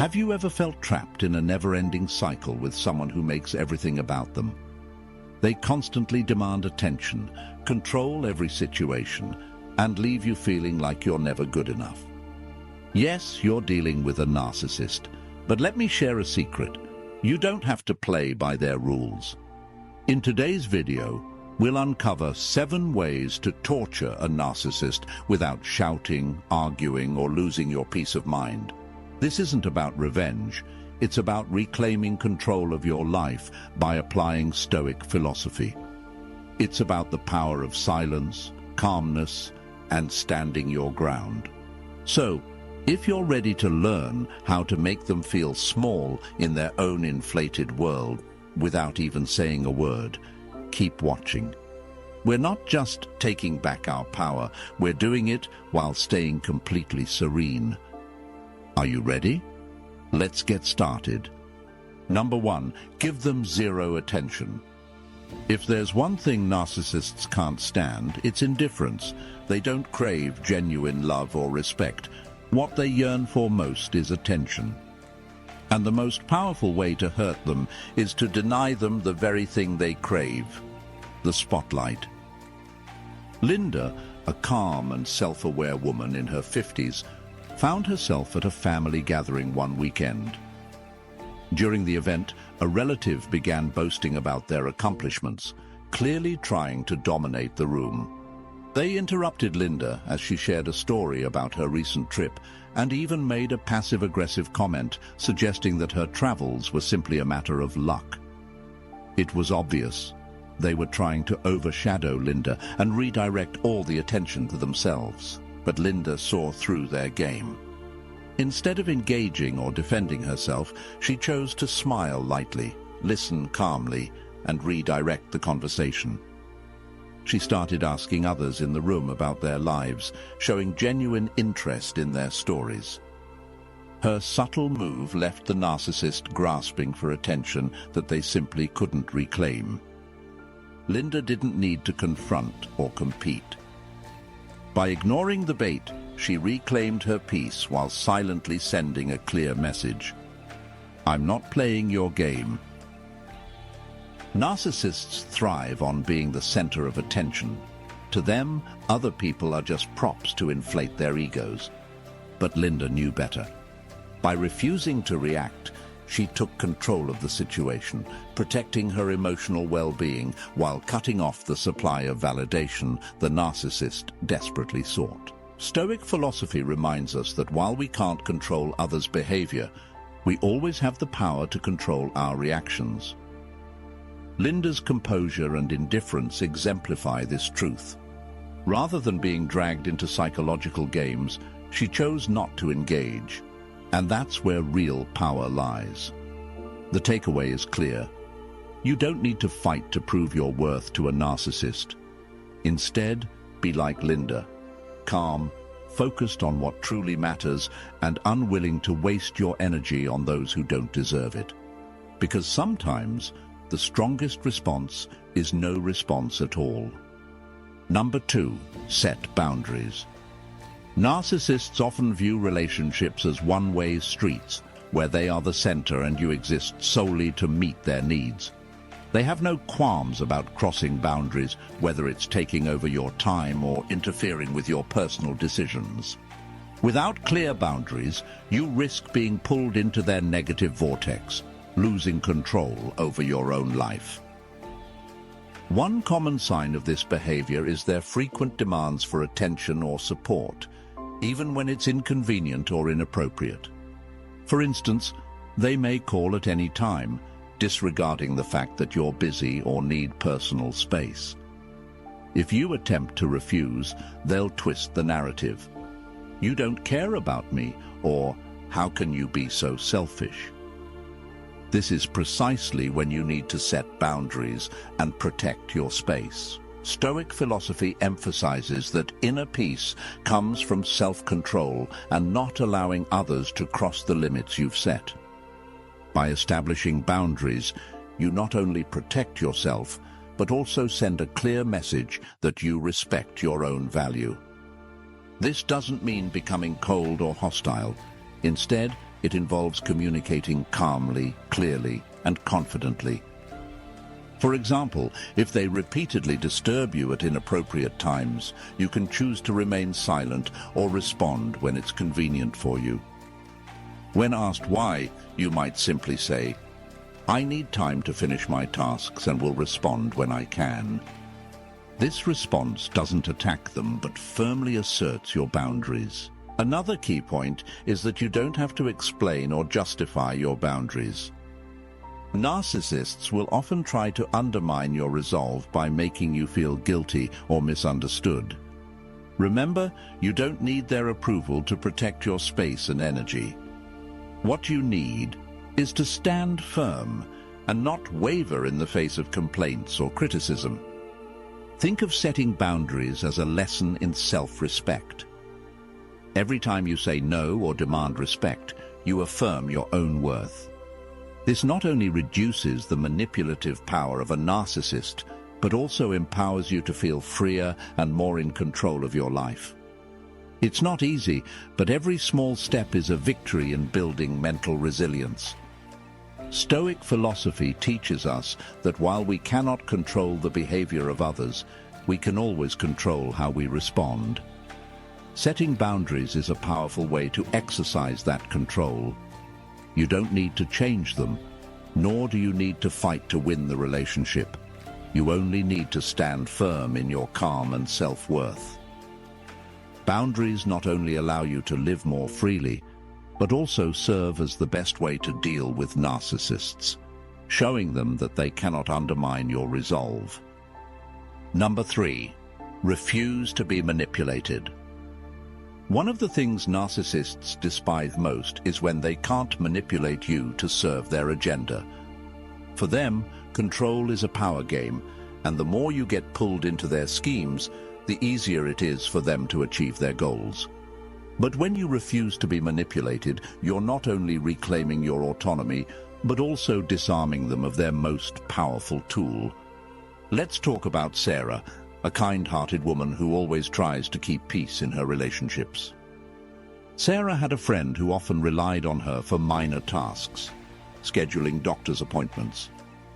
Have you ever felt trapped in a never-ending cycle with someone who makes everything about them? They constantly demand attention, control every situation, and leave you feeling like you're never good enough. Yes, you're dealing with a narcissist, but let me share a secret. You don't have to play by their rules. In today's video, we'll uncover 7 ways to torture a narcissist without shouting, arguing, or losing your peace of mind. This isn't about revenge. It's about reclaiming control of your life by applying Stoic philosophy. It's about the power of silence, calmness, and standing your ground. So, if you're ready to learn how to make them feel small in their own inflated world without even saying a word, keep watching. We're not just taking back our power, we're doing it while staying completely serene. Are you ready? Let's get started. Number 1, give them zero attention. If there's one thing narcissists can't stand, it's indifference. They don't crave genuine love or respect. What they yearn for most is attention. And the most powerful way to hurt them is to deny them the very thing they crave, the spotlight. Linda, a calm and self-aware woman in her 50s, found herself at a family gathering one weekend. During the event, a relative began boasting about their accomplishments, clearly trying to dominate the room. They interrupted Linda as she shared a story about her recent trip and even made a passive-aggressive comment suggesting that her travels were simply a matter of luck. It was obvious. They were trying to overshadow Linda and redirect all the attention to themselves. But Linda saw through their game. Instead of engaging or defending herself, she chose to smile lightly, listen calmly, and redirect the conversation. She started asking others in the room about their lives, showing genuine interest in their stories. Her subtle move left the narcissist grasping for attention that they simply couldn't reclaim. Linda didn't need to confront or compete. By ignoring the bait, she reclaimed her peace while silently sending a clear message. I'm not playing your game. Narcissists thrive on being the center of attention. To them, other people are just props to inflate their egos. But Linda knew better. By refusing to react, she took control of the situation, protecting her emotional well-being while cutting off the supply of validation the narcissist desperately sought. Stoic philosophy reminds us that while we can't control others' behavior, we always have the power to control our reactions. Linda's composure and indifference exemplify this truth. Rather than being dragged into psychological games, she chose not to engage. And that's where real power lies. The takeaway is clear. You don't need to fight to prove your worth to a narcissist. Instead, be like Linda, calm, focused on what truly matters, and unwilling to waste your energy on those who don't deserve it. Because sometimes, the strongest response is no response at all. Number 2, set boundaries. Narcissists often view relationships as one-way streets, where they are the center and you exist solely to meet their needs. They have no qualms about crossing boundaries, whether it's taking over your time or interfering with your personal decisions. Without clear boundaries, you risk being pulled into their negative vortex, losing control over your own life. One common sign of this behavior is their frequent demands for attention or support, even when it's inconvenient or inappropriate. For instance, they may call at any time, disregarding the fact that you're busy or need personal space. If you attempt to refuse, they'll twist the narrative. You don't care about me, or how can you be so selfish? This is precisely when you need to set boundaries and protect your space. Stoic philosophy emphasizes that inner peace comes from self-control and not allowing others to cross the limits you've set. By establishing boundaries, you not only protect yourself, but also send a clear message that you respect your own value. This doesn't mean becoming cold or hostile. Instead, it involves communicating calmly, clearly, and confidently. For example, if they repeatedly disturb you at inappropriate times, you can choose to remain silent or respond when it's convenient for you. When asked why, you might simply say, "I need time to finish my tasks and will respond when I can." This response doesn't attack them, but firmly asserts your boundaries. Another key point is that you don't have to explain or justify your boundaries. Narcissists will often try to undermine your resolve by making you feel guilty or misunderstood. Remember, you don't need their approval to protect your space and energy. What you need is to stand firm and not waver in the face of complaints or criticism. Think of setting boundaries as a lesson in self-respect. Every time you say no or demand respect, you affirm your own worth. This not only reduces the manipulative power of a narcissist, but also empowers you to feel freer and more in control of your life. It's not easy, but every small step is a victory in building mental resilience. Stoic philosophy teaches us that while we cannot control the behavior of others, we can always control how we respond. Setting boundaries is a powerful way to exercise that control. You don't need to change them, nor do you need to fight to win the relationship. You only need to stand firm in your calm and self-worth. Boundaries not only allow you to live more freely, but also serve as the best way to deal with narcissists, showing them that they cannot undermine your resolve. Number 3, refuse to be manipulated. One of the things narcissists despise most is when they can't manipulate you to serve their agenda. For them, control is a power game, and the more you get pulled into their schemes, the easier it is for them to achieve their goals. But when you refuse to be manipulated, you're not only reclaiming your autonomy, but also disarming them of their most powerful tool. Let's talk about Sarah, a kind-hearted woman who always tries to keep peace in her relationships. Sarah had a friend who often relied on her for minor tasks, scheduling doctor's appointments,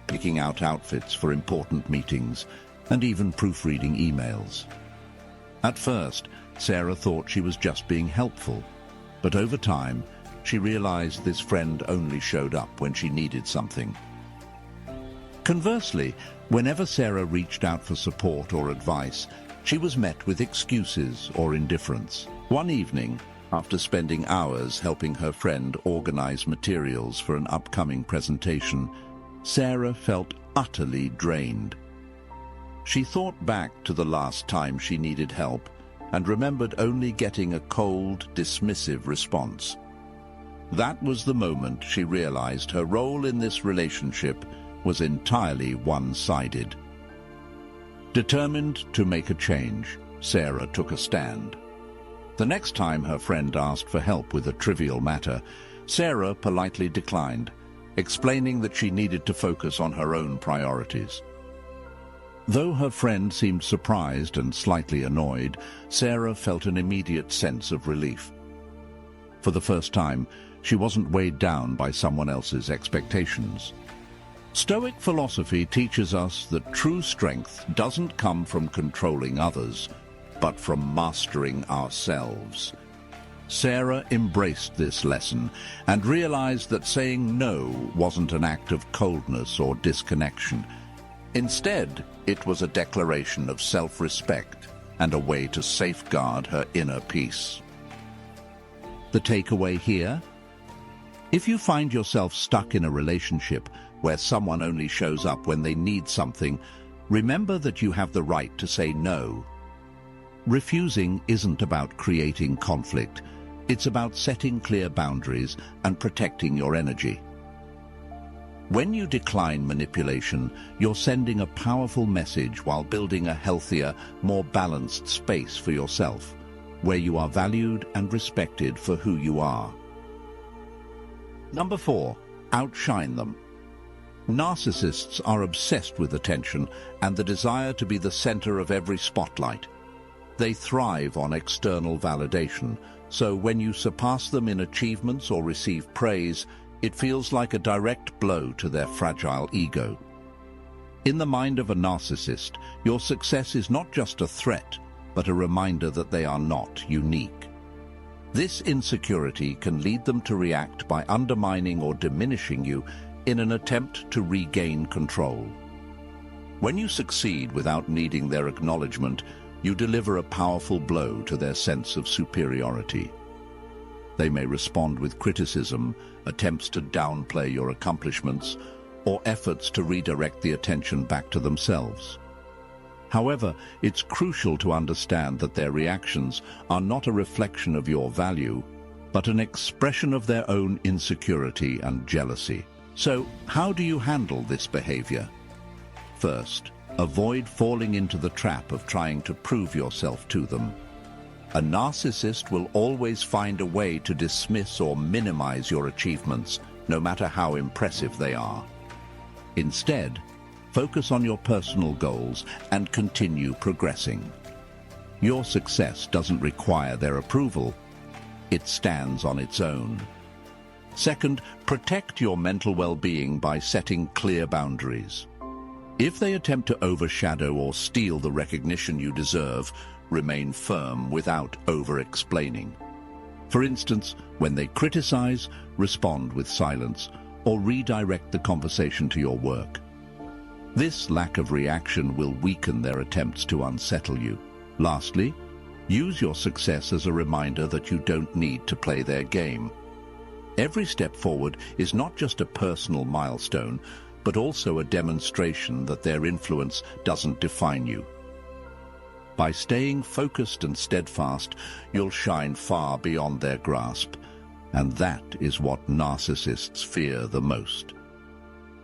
picking out outfits for important meetings, and even proofreading emails. At first, Sarah thought she was just being helpful, but over time, she realized this friend only showed up when she needed something. Conversely, whenever Sarah reached out for support or advice, she was met with excuses or indifference. One evening, after spending hours helping her friend organize materials for an upcoming presentation, Sarah felt utterly drained. She thought back to the last time she needed help and remembered only getting a cold, dismissive response. That was the moment she realized her role in this relationship was entirely one-sided. Determined to make a change, Sarah took a stand. The next time her friend asked for help with a trivial matter, Sarah politely declined, explaining that she needed to focus on her own priorities. Though her friend seemed surprised and slightly annoyed, Sarah felt an immediate sense of relief. For the first time, she wasn't weighed down by someone else's expectations. Stoic philosophy teaches us that true strength doesn't come from controlling others, but from mastering ourselves. Sarah embraced this lesson and realized that saying no wasn't an act of coldness or disconnection. Instead, it was a declaration of self-respect and a way to safeguard her inner peace. The takeaway here? If you find yourself stuck in a relationship where someone only shows up when they need something, remember that you have the right to say no. Refusing isn't about creating conflict. It's about setting clear boundaries and protecting your energy. When you decline manipulation, you're sending a powerful message while building a healthier, more balanced space for yourself, where you are valued and respected for who you are. Number 4, outshine them. Narcissists are obsessed with attention and the desire to be the center of every spotlight. They thrive on external validation, So when you surpass them in achievements or receive praise, it feels like a direct blow to their fragile ego. In the mind of a narcissist, your success is not just a threat, but a reminder that they are not unique. This insecurity can lead them to react by undermining or diminishing you in an attempt to regain control. When you succeed without needing their acknowledgement, you deliver a powerful blow to their sense of superiority. They may respond with criticism, attempts to downplay your accomplishments, or efforts to redirect the attention back to themselves. However, it's crucial to understand that their reactions are not a reflection of your value, but an expression of their own insecurity and jealousy. So, how do you handle this behavior? First, avoid falling into the trap of trying to prove yourself to them. A narcissist will always find a way to dismiss or minimize your achievements, no matter how impressive they are. Instead, focus on your personal goals and continue progressing. Your success doesn't require their approval. It stands on its own. Second, protect your mental well-being by setting clear boundaries. If they attempt to overshadow or steal the recognition you deserve, remain firm without over-explaining. For instance, when they criticize, respond with silence or redirect the conversation to your work. This lack of reaction will weaken their attempts to unsettle you. Lastly, use your success as a reminder that you don't need to play their game. Every step forward is not just a personal milestone, but also a demonstration that their influence doesn't define you. By staying focused and steadfast, you'll shine far beyond their grasp, and that is what narcissists fear the most.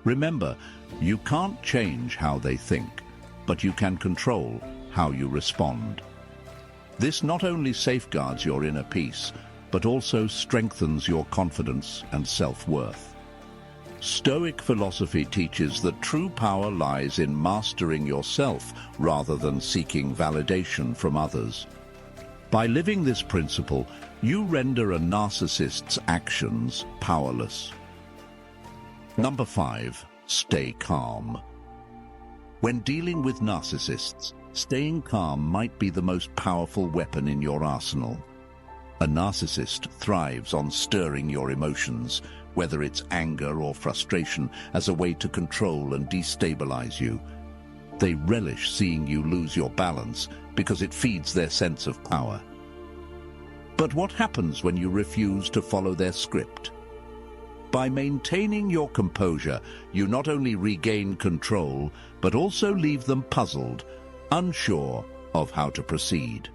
Remember, you can't change how they think, but you can control how you respond. This not only safeguards your inner peace, but also strengthens your confidence and self-worth. Stoic philosophy teaches that true power lies in mastering yourself rather than seeking validation from others. By living this principle, you render a narcissist's actions powerless. Number 5. Stay calm. When dealing with narcissists, staying calm might be the most powerful weapon in your arsenal. A narcissist thrives on stirring your emotions, whether it's anger or frustration, as a way to control and destabilize you. They relish seeing you lose your balance because it feeds their sense of power. But what happens when you refuse to follow their script? By maintaining your composure, you not only regain control, but also leave them puzzled, unsure of how to proceed.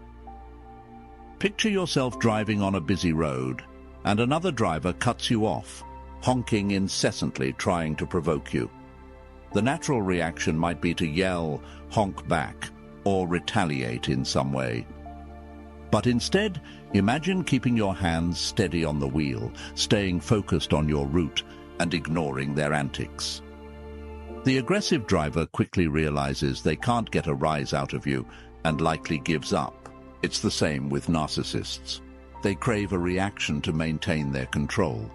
Picture yourself driving on a busy road, and another driver cuts you off, honking incessantly, trying to provoke you. The natural reaction might be to yell, honk back, or retaliate in some way. But instead, imagine keeping your hands steady on the wheel, staying focused on your route, and ignoring their antics. The aggressive driver quickly realizes they can't get a rise out of you and likely gives up. It's the same with narcissists. They crave a reaction to maintain their control.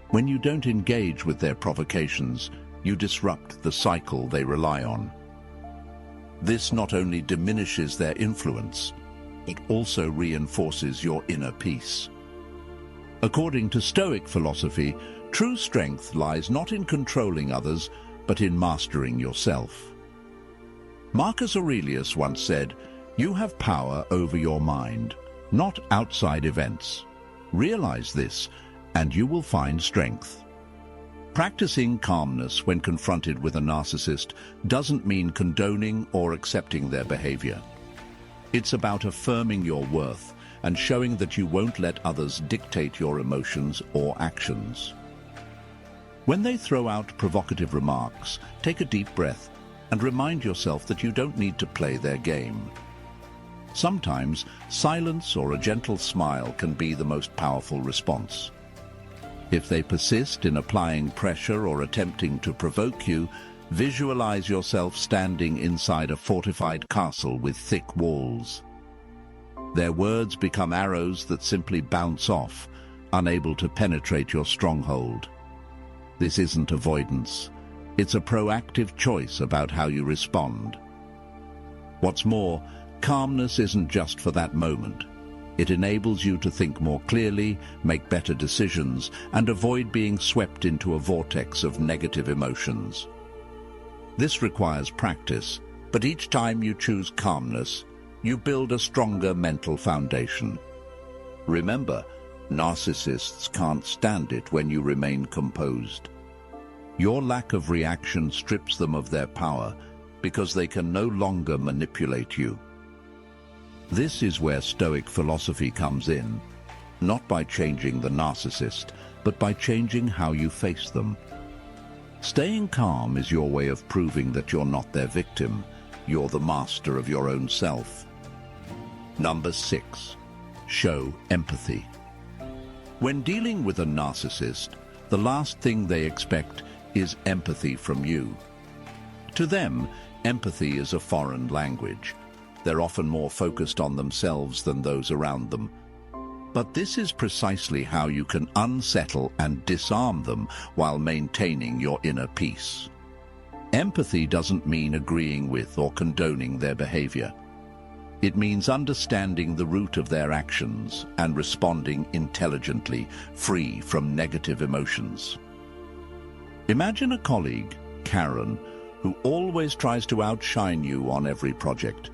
When you don't engage with their provocations, you disrupt the cycle they rely on. This not only diminishes their influence, it also reinforces your inner peace. According to Stoic philosophy, true strength lies not in controlling others, but in mastering yourself. Marcus Aurelius once said, "You have power over your mind, not outside events. Realize this, and you will find strength." Practicing calmness when confronted with a narcissist doesn't mean condoning or accepting their behavior. It's about affirming your worth and showing that you won't let others dictate your emotions or actions. When they throw out provocative remarks, take a deep breath and remind yourself that you don't need to play their game. Sometimes, silence or a gentle smile can be the most powerful response. If they persist in applying pressure or attempting to provoke you, visualize yourself standing inside a fortified castle with thick walls. Their words become arrows that simply bounce off, unable to penetrate your stronghold. This isn't avoidance. It's a proactive choice about how you respond. What's more, calmness isn't just for that moment. It enables you to think more clearly, make better decisions, and avoid being swept into a vortex of negative emotions. This requires practice, but each time you choose calmness, you build a stronger mental foundation. Remember, narcissists can't stand it when you remain composed. Your lack of reaction strips them of their power because they can no longer manipulate you. This is where Stoic philosophy comes in, not by changing the narcissist, but by changing how you face them. Staying calm is your way of proving that you're not their victim. You're the master of your own self. Number 6. Show empathy. When dealing with a narcissist, the last thing they expect is empathy from you. To them, empathy is a foreign language. They're often more focused on themselves than those around them. But this is precisely how you can unsettle and disarm them while maintaining your inner peace. Empathy doesn't mean agreeing with or condoning their behavior. It means understanding the root of their actions and responding intelligently, free from negative emotions. Imagine a colleague, Karen, who always tries to outshine you on every project.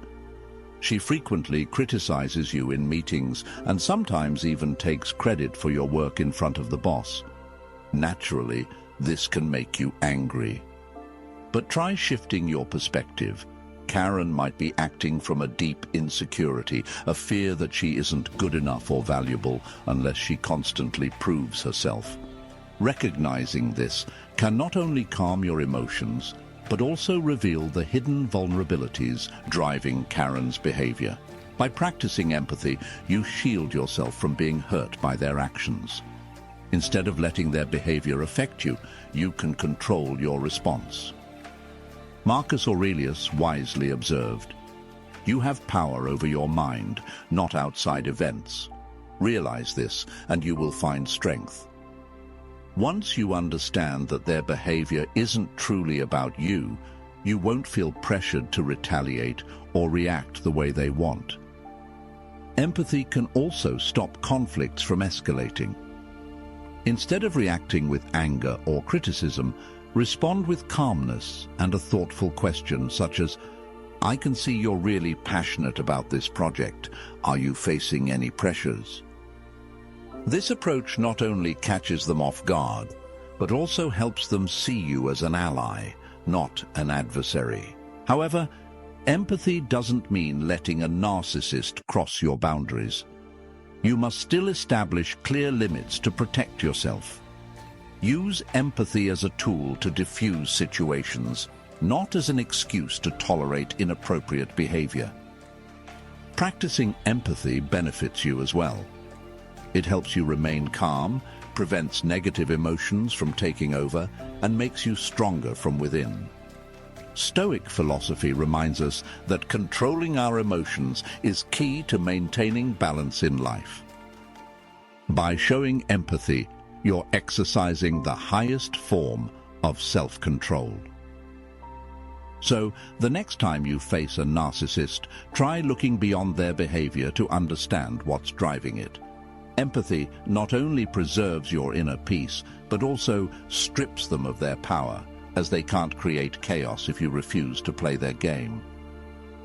She frequently criticizes you in meetings and sometimes even takes credit for your work in front of the boss. Naturally, this can make you angry. But try shifting your perspective. Karen might be acting from a deep insecurity, a fear that she isn't good enough or valuable unless she constantly proves herself. Recognizing this can not only calm your emotions, but also reveal the hidden vulnerabilities driving Karen's behavior. By practicing empathy, you shield yourself from being hurt by their actions. Instead of letting their behavior affect you, you can control your response. Marcus Aurelius wisely observed, "You have power over your mind, not outside events. Realize this, and you will find strength." Once you understand that their behavior isn't truly about you, you won't feel pressured to retaliate or react the way they want. Empathy can also stop conflicts from escalating. Instead of reacting with anger or criticism, respond with calmness and a thoughtful question such as, "I can see you're really passionate about this project. Are you facing any pressures?" This approach not only catches them off guard, but also helps them see you as an ally, not an adversary. However, empathy doesn't mean letting a narcissist cross your boundaries. You must still establish clear limits to protect yourself. Use empathy as a tool to diffuse situations, not as an excuse to tolerate inappropriate behavior. Practicing empathy benefits you as well. It helps you remain calm, prevents negative emotions from taking over, and makes you stronger from within. Stoic philosophy reminds us that controlling our emotions is key to maintaining balance in life. By showing empathy, you're exercising the highest form of self-control. So, the next time you face a narcissist, try looking beyond their behavior to understand what's driving it. Empathy not only preserves your inner peace, but also strips them of their power, as they can't create chaos if you refuse to play their game.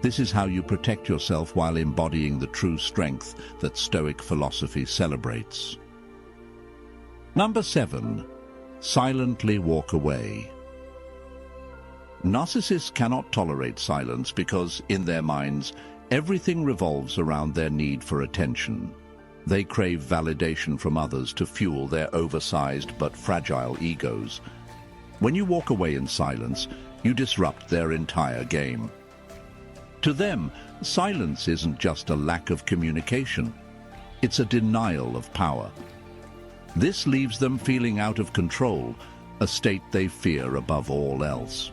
This is how you protect yourself while embodying the true strength that Stoic philosophy celebrates. Number 7. Silently walk away. Narcissists cannot tolerate silence because, in their minds, everything revolves around their need for attention. They crave validation from others to fuel their oversized but fragile egos. When you walk away in silence, you disrupt their entire game. To them, silence isn't just a lack of communication. It's a denial of power. This leaves them feeling out of control, a state they fear above all else.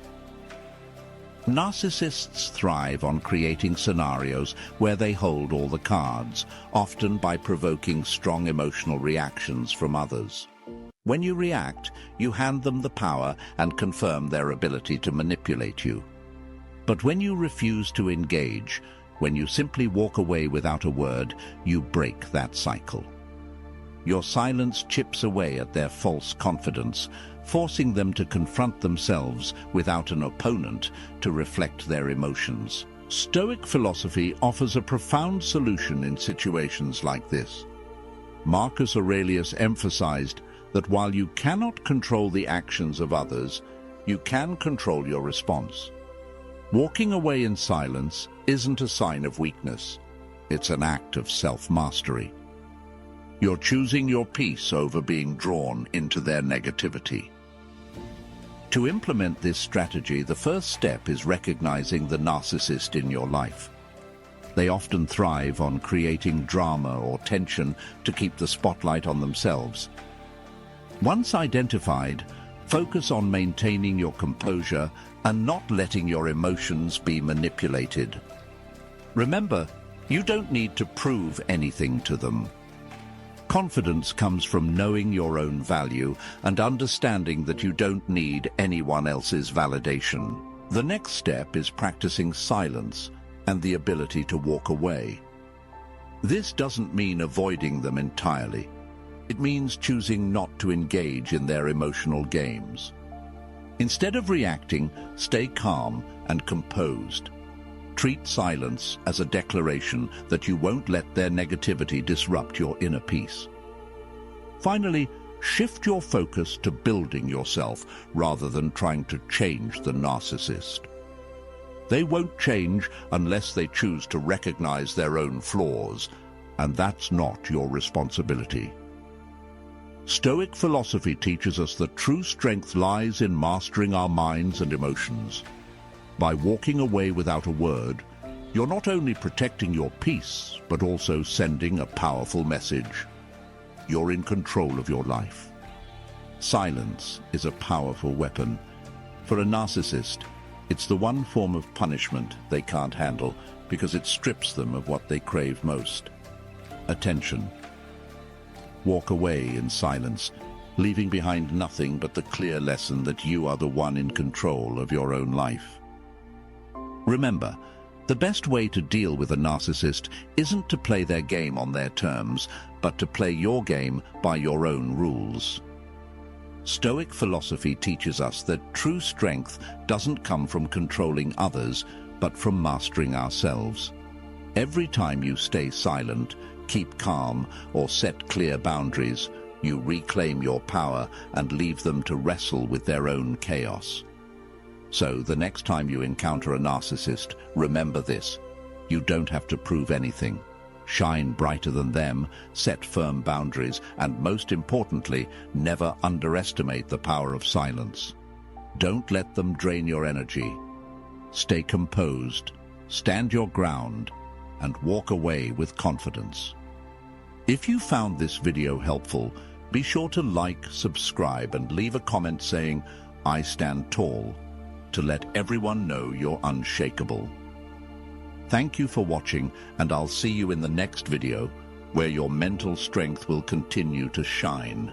Narcissists thrive on creating scenarios where they hold all the cards, often by provoking strong emotional reactions from others. When you react, you hand them the power and confirm their ability to manipulate you. But when you refuse to engage, when you simply walk away without a word, you break that cycle. Your silence chips away at their false confidence, forcing them to confront themselves without an opponent to reflect their emotions. Stoic philosophy offers a profound solution in situations like this. Marcus Aurelius emphasized that while you cannot control the actions of others, you can control your response. Walking away in silence isn't a sign of weakness. It's an act of self-mastery. You're choosing your peace over being drawn into their negativity. To implement this strategy, the first step is recognizing the narcissist in your life. They often thrive on creating drama or tension to keep the spotlight on themselves. Once identified, focus on maintaining your composure and not letting your emotions be manipulated. Remember, you don't need to prove anything to them. Confidence comes from knowing your own value and understanding that you don't need anyone else's validation. The next step is practicing silence and the ability to walk away. This doesn't mean avoiding them entirely. It means choosing not to engage in their emotional games. Instead of reacting, stay calm and composed. Treat silence as a declaration that you won't let their negativity disrupt your inner peace. Finally, shift your focus to building yourself rather than trying to change the narcissist. They won't change unless they choose to recognize their own flaws, and that's not your responsibility. Stoic philosophy teaches us that true strength lies in mastering our minds and emotions. By walking away without a word, you're not only protecting your peace, but also sending a powerful message. You're in control of your life. Silence is a powerful weapon. For a narcissist, it's the one form of punishment they can't handle because it strips them of what they crave most: attention. Walk away in silence, leaving behind nothing but the clear lesson that you are the one in control of your own life. Remember, the best way to deal with a narcissist isn't to play their game on their terms, but to play your game by your own rules. Stoic philosophy teaches us that true strength doesn't come from controlling others, but from mastering ourselves. Every time you stay silent, keep calm, or set clear boundaries, you reclaim your power and leave them to wrestle with their own chaos. So, the next time you encounter a narcissist, remember this: you don't have to prove anything. Shine brighter than them, set firm boundaries, and most importantly, never underestimate the power of silence. Don't let them drain your energy. Stay composed, stand your ground, and walk away with confidence. If you found this video helpful, be sure to like, subscribe, and leave a comment saying, "I stand tall," to let everyone know you're unshakable. Thank you for watching, and I'll see you in the next video, where your mental strength will continue to shine.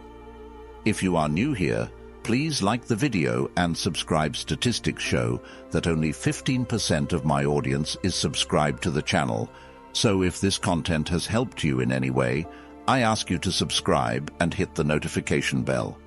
If you are new here, please like the video and subscribe. Statistics show that only 15% of my audience is subscribed to the channel, so if this content has helped you in any way, I ask you to subscribe and hit the notification bell.